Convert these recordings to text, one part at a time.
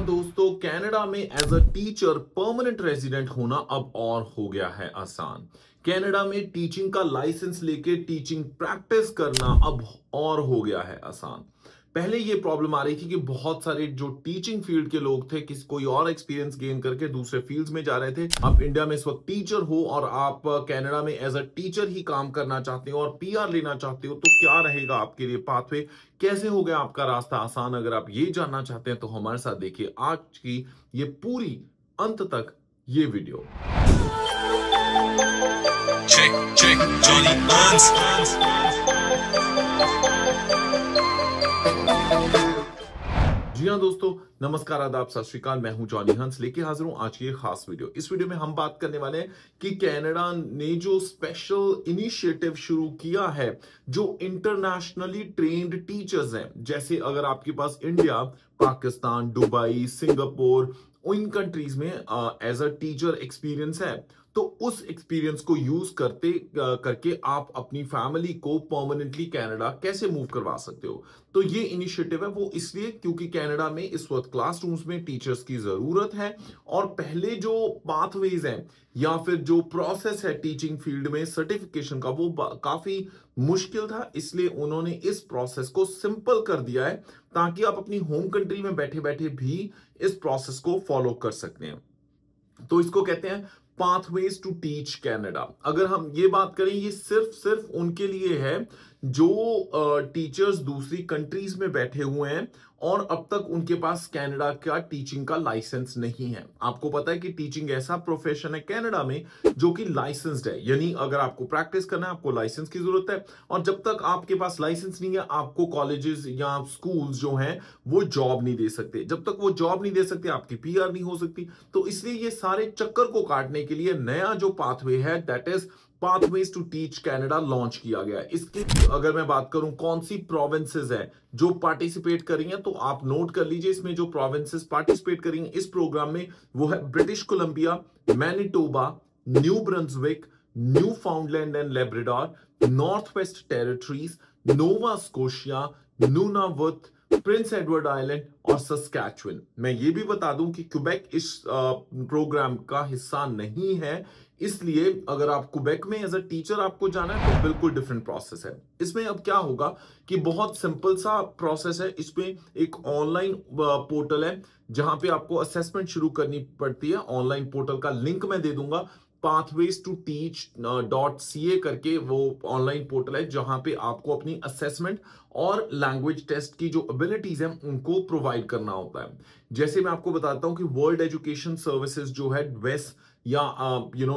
हाँ दोस्तों, कनाडा में as a teacher permanent resident होना अब और हो गया है आसान। कनाडा में टीचिंग का लाइसेंस लेके टीचिंग प्रैक्टिस करना अब और हो गया है आसान। पहले ये प्रॉब्लम आ रही थी कि बहुत सारे जो टीचिंग फील्ड के लोग थे किसी कोई और एक्सपीरियंस गेन करके दूसरे फील्ड्स में जा रहे थे। आप इंडिया में इस वक्त टीचर हो और आप कनाडा में एज अ टीचर ही काम करना चाहते हो और पीआर लेना चाहते हो, तो क्या रहेगा आपके लिए पाथवे, कैसे हो गया आपका रास्ता आसान? अगर आप ये जानना चाहते हैं तो हमारे साथ देखिए आज की ये पूरी अंत तक ये video. Check, check, Johnny Hans. जी हाँ दोस्तों, नमस्कार, आदाब, सत श्री अकाल। मैं हूं जॉनी हंस, लेके हाजिर हूं आज की एक खास वीडियो। इस वीडियो में हम बात करने वाले हैं कि कनाडा ने जो स्पेशल इनिशिएटिव शुरू किया है, जो इंटरनेशनली ट्रेन्ड टीचर्स हैं, जैसे अगर आपके पास इंडिया, पाकिस्तान, दुबई, सिंगापुर, इन कंट्रीज में एज अ टीचर एक्सपीरियंस है, तो उस एक्सपीरियंस को यूज करके आप अपनी फैमिली को परमानेंटली कनाडा कैसे मूव करवा सकते हो। तो ये इनिशिएटिव है वो इसलिए क्योंकि कनाडा में इस वक्त क्लासरूम्स में टीचर्स की जरूरत है और पहले जो पाथवेज हैं या फिर जो प्रोसेस है टीचिंग फील्ड में सर्टिफिकेशन का, वो काफी मुश्किल था। इसलिए उन्होंने इस प्रोसेस को सिंपल कर दिया है ताकि आप अपनी होम कंट्री में बैठे बैठे भी इस प्रोसेस को फॉलो कर सकते हैं। तो इसको कहते हैं पाथवेज टू टीच कनाडा। अगर हम ये बात करें, ये सिर्फ उनके लिए है जो टीचर्स दूसरी कंट्रीज में बैठे हुए हैं और अब तक उनके पास कनाडा का टीचिंग का लाइसेंस नहीं है। आपको पता है कि टीचिंग ऐसा प्रोफेशन है कनाडा में जो कि लाइसेंस्ड है, यानी अगर आपको प्रैक्टिस करना है आपको लाइसेंस की जरूरत है, और जब तक आपके पास लाइसेंस नहीं है आपको कॉलेजेस या स्कूल्स जो हैं वो जॉब नहीं दे सकते। जब तक वो जॉब नहीं दे सकते आपकी पीआर नहीं हो सकती। तो इसलिए ये सारे चक्कर को काटने के लिए नया जो पाथवे है, that is pathways to teach Canada, launch किया गया है। इसकी अगर मैं बात करूं कौन सी प्रोविंसेस है जो पार्टिसिपेट करेंगे, तो आप नोट कर लीजिए। इसमें जो प्रोविंसेस पार्टिसिपेट करेंगे इस प्रोग्राम में वो है British Columbia, Manitoba, new Brunswick, new फाउंडलैंड and Labrador, north west territories, Nova Scotia, नूनावुत, Prince Edward island और सस्कैचुअन। मैं ये भी बता दूं कि क्यूबेक इस प्रोग्राम का हिस्सा नहीं है, इसलिए अगर आप क्यूबेक में एज अ टीचर आपको जाना है तो बिल्कुल डिफरेंट प्रोसेस है। इसमें अब क्या होगा कि बहुत सिंपल सा प्रोसेस है। इसमें एक ऑनलाइन पोर्टल है जहां पे आपको असेसमेंट शुरू करनी पड़ती है। ऑनलाइन पोर्टल का लिंक मैं दे दूंगा, pathways2teach.ca करके वो ऑनलाइन पोर्टल है जहां पे आपको अपनी असेसमेंट और लैंग्वेज टेस्ट की जो एबिलिटीज हैं उनको प्रोवाइड करना होता है। जैसे मैं आपको बताता हूं कि वर्ल्ड एजुकेशन सर्विसेज जो है वेस या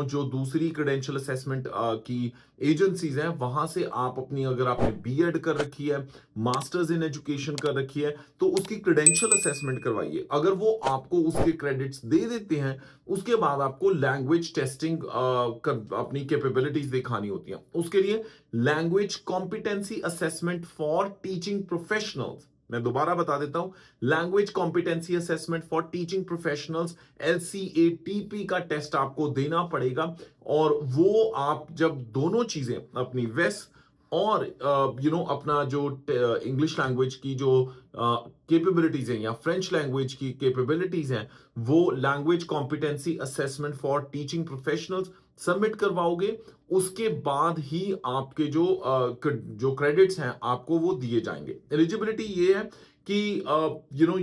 जो दूसरी क्रेडेंशियल असेसमेंट की एजेंसीज हैं, वहां से आप अपनी, अगर आपने बीएड कर रखी है, मास्टर्स इन एजुकेशन कर रखी है, तो उसकी क्रेडेंशियल असेसमेंट करवाइए। अगर वो आपको उसके क्रेडिट्स दे देते हैं, उसके बाद आपको लैंग्वेज टेस्टिंग अपनी कैपेबिलिटीज दिखानी होती है। उसके लिए language competency assessment for teaching professionals, मैं दोबारा बता देता हूं, language competency assessment for teaching professionals LCATP का टेस्ट आपको देना पड़ेगा। और वो आप जब दोनों चीजें अपनी वेस और अपना जो इंग्लिश लैंग्वेज की जो कैपेबिलिटीज हैं या फ्रेंच लैंग्वेज की कैपेबिलिटीज हैं, वो language competency assessment for teaching professionals submit करवाओगे, उसके बाद ही आपके जो क्रेडिट्स हैं आपको वो दिए जाएंगे। एलिजिबिलिटी ये है कि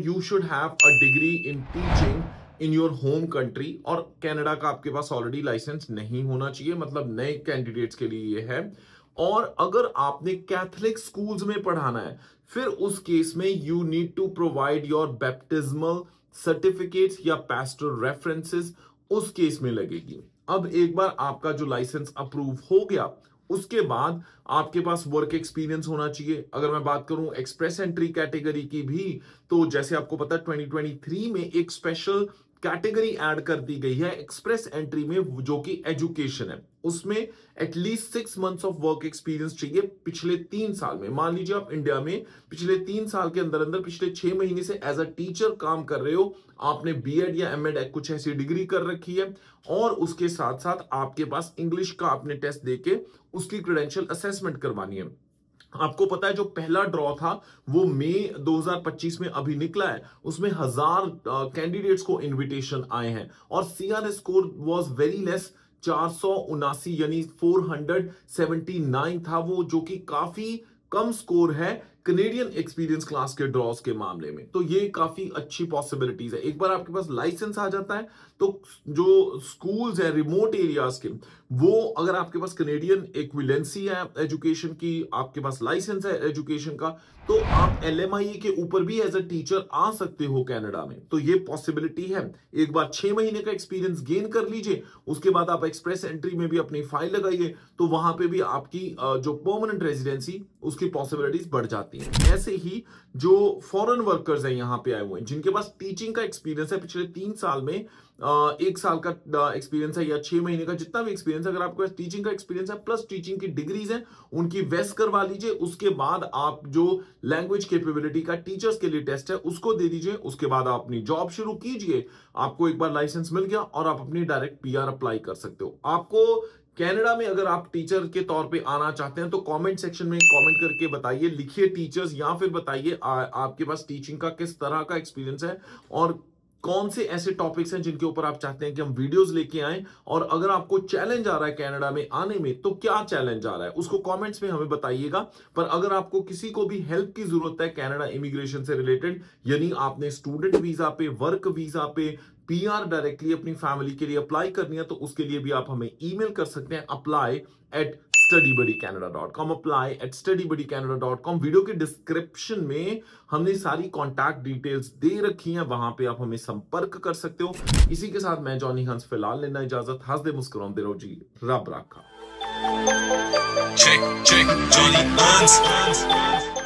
you should have a degree in teaching in your home country, और कनाडा का आपके पास ऑलरेडी लाइसेंस नहीं होना चाहिए, मतलब नए कैंडिडेट्स के लिए ये है। और अगर आपने कैथोलिक स्कूल्स में पढ़ाना है, फिर उस केस में you need to provide your baptismal certificates या पास्टोरल रेफरेंसेस, उस केस में लगेगी। अब एक बार आपका जो लाइसेंस अप्रूव हो गया, उसके बाद आपके पास वर्क एक्सपीरियंस होना चाहिए। अगर मैं बात करूं एक्सप्रेस एंट्री कैटेगरी की भी, तो जैसे आपको पता है 2023 में एक स्पेशल कैटेगरी ऐड कर दी गई है एक्सप्रेस एंट्री में, जो कि एजुकेशन है। उसमें at least 6 months of work experience चाहिए पिछले 3 साल में। मान लीजिए आप इंडिया में पिछले 3 साल के अंदर अंदर पिछले 6 महीने से एज अ टीचर काम कर रहे हो, आपने बीएड या एमएड कुछ ऐसी डिग्री कर रखी है, और उसके साथ साथ आपके पास इंग्लिश का आपने टेस्ट देके उसकी क्रेडेंशियल असेसमेंट करवानी है। आपको पता है जो पहला ड्रॉ था वो मई 2025 में अभी निकला है, उसमें 1000 कैंडिडेट्स को इनविटेशन आए हैं और CRS score was very less, 479 यानी 479 था वो, जो कि काफी कम स्कोर है कनेडियन एक्सपीरियंस क्लास के ड्रॉज के मामले में। तो ये काफी अच्छी पॉसिबिलिटीज है। एक बार आपके पास लाइसेंस आ जाता है तो जो स्कूल्स है रिमोट एरियाज के, वो अगर आपके पास कनेडियन इक्विवेलेंसी है एजुकेशन की, आपके पास लाइसेंस है एजुकेशन का, तो आप एलएमआई के ऊपर भी एज अ टीचर आ सकते हो कनाडा में। तो ये पॉसिबिलिटी है। एक बार 6 महीने का एक्सपीरियंस गेन कर लीजिए, उसके बाद आप एक्सप्रेस एंट्री में भी अपनी फाइल लगाइए, तो वहां पे भी आपकी जो परमानेंट रेजिडेंसी उसकी पॉसिबिलिटीज बढ़ जाती है। ऐसे ही जो फॉरेन वर्कर्स हैं यहाँ पे आए हुए हैं, जिनके पास टीचिंग का एक्सपीरियंस है पिछले 3 साल में, 1 साल का एक्सपीरियंस है या 6 महीने का, जितना भी एक्सपीरियंस, अगर आपके पास टीचिंग का एक्सपीरियंस है प्लस टीचिंग की डिग्रीज हैं, उनकी वेस्ट करवा लीजिए। उसके बाद आप जो लैंग्वेज कैपेबिलिटी का टीचर्स के लिए टेस्ट है उसको दे दीजिए। उसके बाद आप अपनी जॉब शुरू कीजिए। आपको एक बार लाइसेंस मिल गया और आप अपनी डायरेक्ट पीआर अप्लाई कर सकते हो। आपको कनाडा में अगर आप टीचर के तौर पे आना चाहते हैं तो कमेंट सेक्शन में कमेंट करके बताइए, लिखिए टीचर्स, या फिर बताइए आपके पास टीचिंग का किस तरह का एक्सपीरियंस है और कौन से ऐसे टॉपिक्स हैं जिनके ऊपर आप चाहते हैं कि हम वीडियोस लेके आएं। और अगर आपको चैलेंज आ रहा है कनाडा में आने में, तो क्या चैलेंज आ रहा है उसको कमेंट्स में हमें बताइएगा। पर अगर आपको किसी को भी हेल्प की जरूरत है कनाडा इमिग्रेशन से रिलेटेड, यानी आपने स्टूडेंट वीजा पे, वर्क वीजा पे, पीआर डायरेक्टली अपनी फैमिली के लिए अप्लाई करनी है, तो उसके लिए भी आप हमें ईमेल कर सकते हैं apply@studybuddycanada.com, apply@studybuddycanada.com। वीडियो के डिस्क्रिप्शन में हमने सारी कॉन्टैक्ट डिटेल्स दे रखी हैं, वहां पे आप हमें संपर्क कर सकते हो। इसी के साथ मैं जॉनी हंस फिलहाल लेना इजाजत। हंसदे मुस्कुराते रहो जी, रब राखा। Check, Johnny Hans.